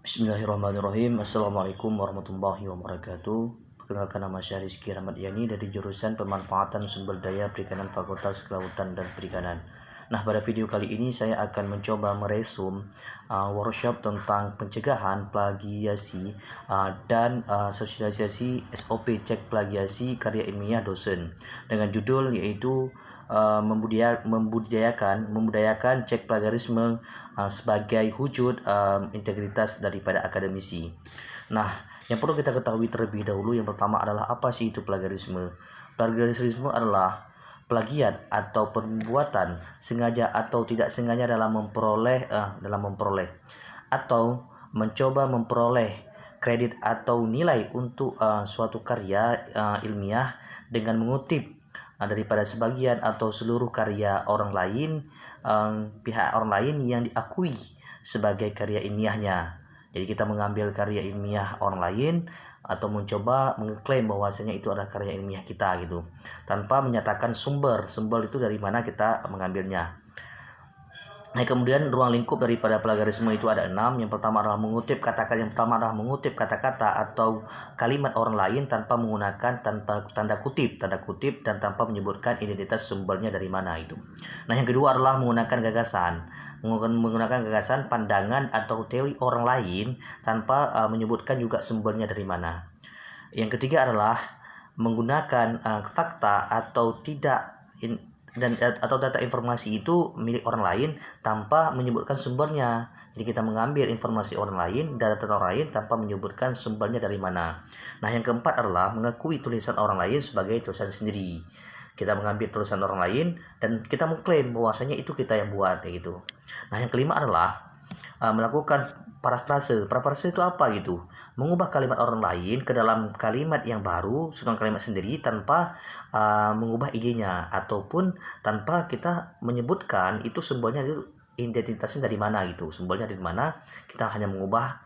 Bismillahirrahmanirrahim. Assalamualaikum warahmatullahi wabarakatuh. Perkenalkan, nama saya Rizky Rahmat Yani dari jurusan Pemanfaatan Sumber Daya Perikanan Fakultas Kelautan dan Perikanan. Nah, pada video kali ini saya akan mencoba meresum workshop tentang pencegahan plagiasi dan sosialisasi SOP cek plagiasi karya ilmiah dosen dengan judul yaitu membudayakan cek plagiarisme sebagai wujud integritas daripada akademisi. Nah, yang perlu kita ketahui terlebih dahulu, yang pertama adalah apa sih itu plagiarisme? Plagiarisme adalah plagiat atau perbuatan sengaja atau tidak sengaja dalam memperoleh atau mencoba memperoleh kredit atau nilai untuk suatu karya ilmiah dengan mengutip daripada sebagian atau seluruh karya orang lain, pihak orang lain yang diakui sebagai karya ilmiahnya. Jadi kita mengambil karya ilmiah orang lain atau mencoba mengklaim bahwasanya itu adalah karya ilmiah kita gitu, tanpa menyatakan sumber itu dari mana kita mengambilnya. Nah, kemudian ruang lingkup daripada plagiarisme itu ada 6. Yang pertama adalah mengutip kata-kata atau kalimat orang lain tanpa menggunakan tanda kutip dan tanpa menyebutkan identitas sumbernya dari mana itu. Nah, yang kedua adalah menggunakan gagasan, pandangan atau teori orang lain tanpa menyebutkan juga sumbernya dari mana. Yang ketiga adalah menggunakan fakta atau data informasi itu milik orang lain tanpa menyebutkan sumbernya. Jadi kita mengambil informasi orang lain, data orang lain tanpa menyebutkan sumbernya dari mana. Nah, yang keempat adalah mengakui tulisan orang lain sebagai tulisan sendiri. Kita mengambil tulisan orang lain dan kita mengklaim bahwasanya itu kita yang buat kayak gitu. Nah, yang kelima adalah melakukan parafrase. Parafrase itu apa gitu? Mengubah kalimat orang lain ke dalam kalimat yang baru, susunan kalimat sendiri tanpa mengubah idenya ataupun tanpa kita menyebutkan itu sumbernya, itu identitasnya dari mana gitu. Sumbernya dari mana? Kita hanya mengubah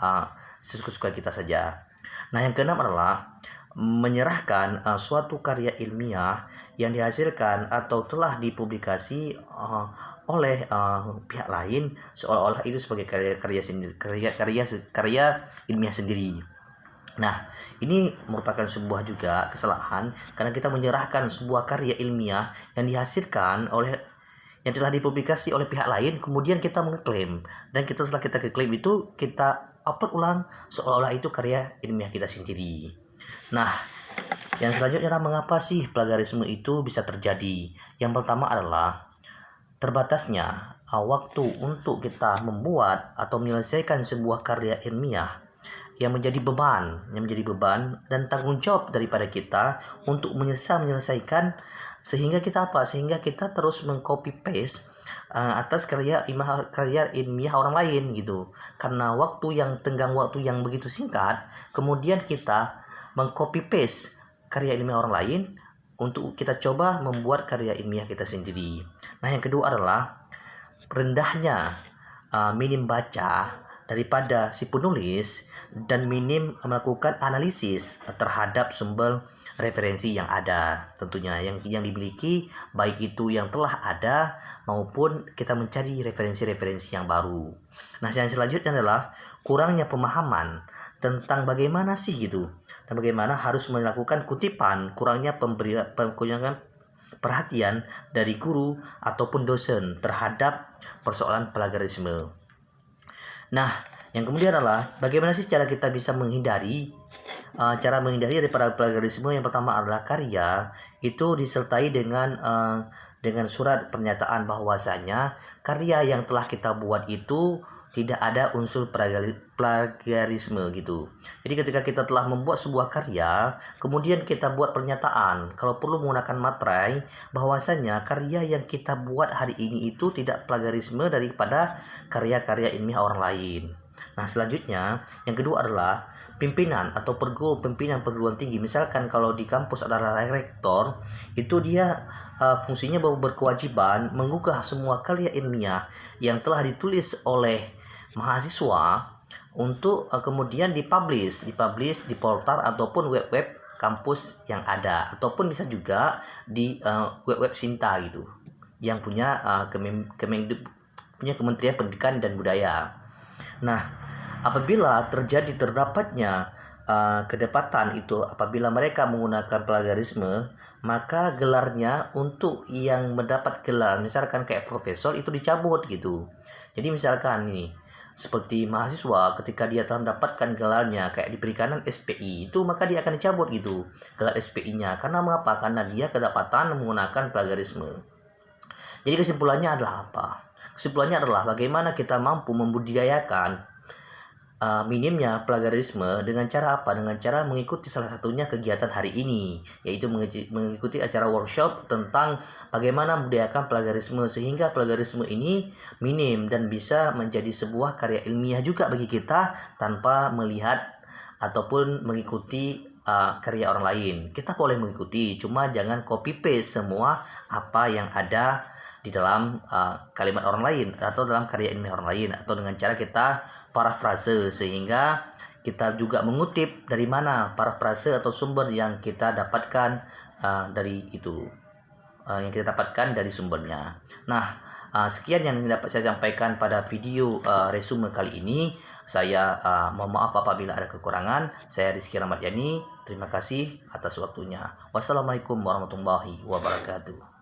sesuka-suka kita saja. Nah, yang keenam adalah menyerahkan suatu karya ilmiah yang dihasilkan atau telah dipublikasi oleh pihak lain seolah-olah itu sebagai karya ilmiah sendiri. Nah, ini merupakan sebuah juga kesalahan karena kita menyerahkan sebuah karya ilmiah yang dihasilkan oleh yang telah dipublikasi oleh pihak lain, kemudian kita mengklaim, dan setelah kita klaim itu kita upload ulang seolah-olah itu karya ilmiah kita sendiri. Nah, yang selanjutnya adalah mengapa sih plagiarisme itu bisa terjadi. Yang pertama adalah terbatasnya waktu untuk kita membuat atau menyelesaikan sebuah karya ilmiah yang menjadi beban dan tanggung jawab daripada kita untuk menyelesaikan, sehingga kita terus mengcopy paste atas karya ilmiah orang lain gitu. Karena tenggang waktu yang begitu singkat, kemudian kita mengcopy paste karya ilmiah orang lain untuk kita coba membuat karya ilmiah kita sendiri. Nah, yang kedua adalah rendahnya minim baca daripada si penulis dan minim melakukan analisis terhadap sumber referensi yang ada, tentunya yang dimiliki, baik itu yang telah ada maupun kita mencari referensi-referensi yang baru. Nah, yang selanjutnya adalah kurangnya pemahaman tentang bagaimana sih gitu dan bagaimana harus melakukan kutipan, kurangnya perhatian dari guru ataupun dosen terhadap persoalan plagiarisme. Nah, yang kemudian adalah bagaimana sih cara kita bisa menghindari daripada plagiarisme. Yang pertama adalah karya itu disertai dengan surat pernyataan bahwasanya karya yang telah kita buat itu tidak ada unsur plagiarisme gitu. Jadi ketika kita telah membuat sebuah karya, kemudian kita buat pernyataan, kalau perlu menggunakan materai, bahwasanya karya yang kita buat hari ini itu tidak plagiarisme daripada karya-karya ilmiah orang lain. Nah, selanjutnya yang kedua adalah pimpinan atau pimpinan perguruan tinggi. Misalkan kalau di kampus adalah rektor, itu dia fungsinya berkewajiban menggugah semua karya ilmiah yang telah ditulis oleh mahasiswa untuk kemudian dipublish di portal ataupun web-web kampus yang ada, ataupun bisa juga di web-web Sinta gitu yang punya punya Kementerian Pendidikan dan Budaya. Nah, apabila terdapatnya kedapatan itu apabila mereka menggunakan plagiarisme, maka gelarnya untuk yang mendapat gelar misalkan kayak profesor itu dicabut gitu. Jadi misalkan nih seperti mahasiswa ketika dia telah mendapatkan gelarnya kayak diberikan SPI itu, maka dia akan dicabut gitu gelar SPI-nya. Karena mengapa? Karena dia kedapatan menggunakan plagiarisme. Jadi kesimpulannya adalah apa? Kesimpulannya adalah bagaimana kita mampu membudidayakan minimnya plagiarisme dengan cara apa? Dengan cara mengikuti salah satunya kegiatan hari ini, yaitu mengikuti acara workshop tentang bagaimana membudidayakan plagiarisme sehingga plagiarisme ini minim dan bisa menjadi sebuah karya ilmiah juga bagi kita tanpa melihat ataupun mengikuti karya orang lain. Kita boleh mengikuti, cuma jangan copy paste semua apa yang ada di dalam kalimat orang lain atau dalam karya ilmiah orang lain, atau dengan cara kita parafrase sehingga kita juga mengutip dari mana parafrase atau sumber yang kita dapatkan dari itu, yang kita dapatkan dari sumbernya. Nah, sekian yang dapat saya sampaikan pada video resume kali ini. Saya mohon maaf apabila ada kekurangan. Saya Rizky Rahmat Yani. Terima kasih atas waktunya. Wassalamualaikum warahmatullahi wabarakatuh.